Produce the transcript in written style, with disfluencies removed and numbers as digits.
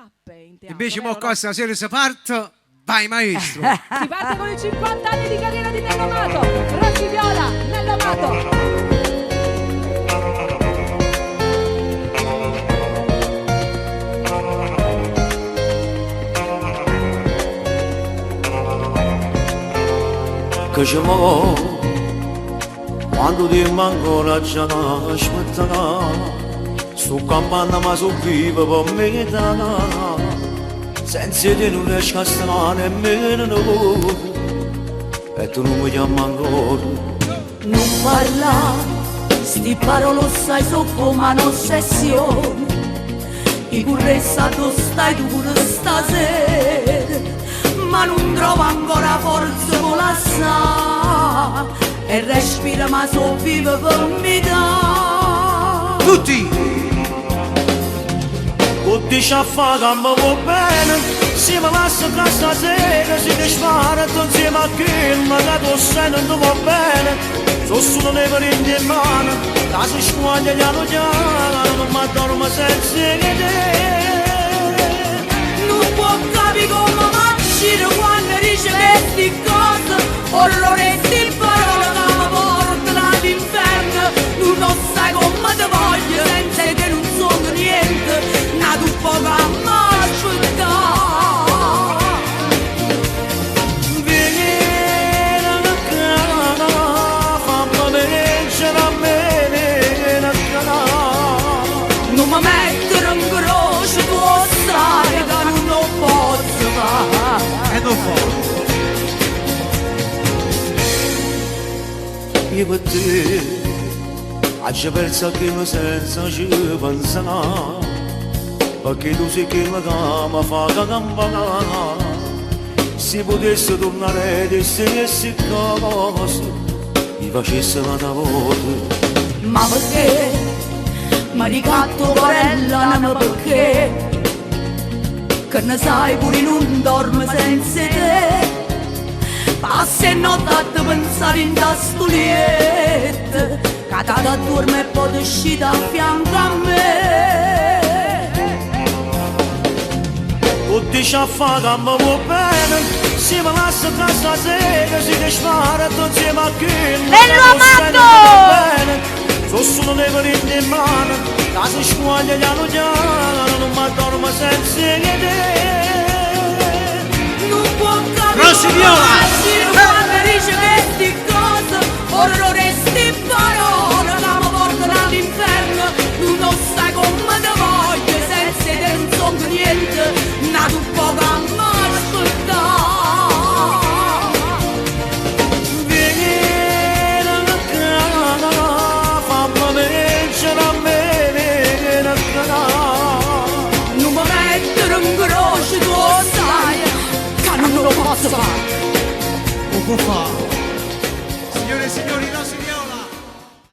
tappe in teatro. Invece mo vero? cosa sera si parte, vai maestro. Si parte con i 50 anni di carriera di Nello Mato. Rossi Viola, Nello Mato. Che ci mo quando ti manco la già aspetta sto campando ma so vivo per me senza te non riesco a stare nemmeno e tu non mi chiami ancora Non parla, sti parole sai so come un'ossessione. I pure stato stai tu pure stasera, ma non trovo ancora forza con la sa e respira ma so vivo per me da. Tutti! Tutti a fare che mi va bene, se mi lascia tra stasera, si dispara insieme a chi ma che tu sei non ti va bene. Sono solo nei parenti in mano, la si squaglia piano piano, non mi addormo senza che te. Non può capire come macina quando dice queste cose, orrore sti parole che mi portano all'inferno. Tu non sai come ti voglio, senza te non sono niente. Tu poca m'ascolta. Vieni a casa, fammi vincere a me a casa. Non mi mettere in croce, tu sai che non lo posso fare. E non fa. Io per te, oggi penso che mi senza ci pensare. Perché tu sei che la cama fa cagamba. Se potesse tornare e stessi cose, mi facesse una volta. Ma perché? Ma ricatto porella, ma perché? Che ne sai pure non dorme senza te. Passa e notte a te pensare in tastuliette, che da dorme e poi uscire a fianco a me. Tutti a fare che mi va bene, se mi lascia tra stasera, si dispara insieme a chi Nello Mato! Sono solo nei parenti in mano, la si squaglia piano piano, non mi addormo senza che te. Non può capire Rossi Viola! quando dice queste cose, orrore sti parole che mi portano all'inferno. Tu non sai come ti voglio, senza te non sono niente. Tu poca m'ascolta. Vieni a casa, fammi vincere a me a casa. Non mi mettere in croce, tu sai che non lo posso fare. Non può fare.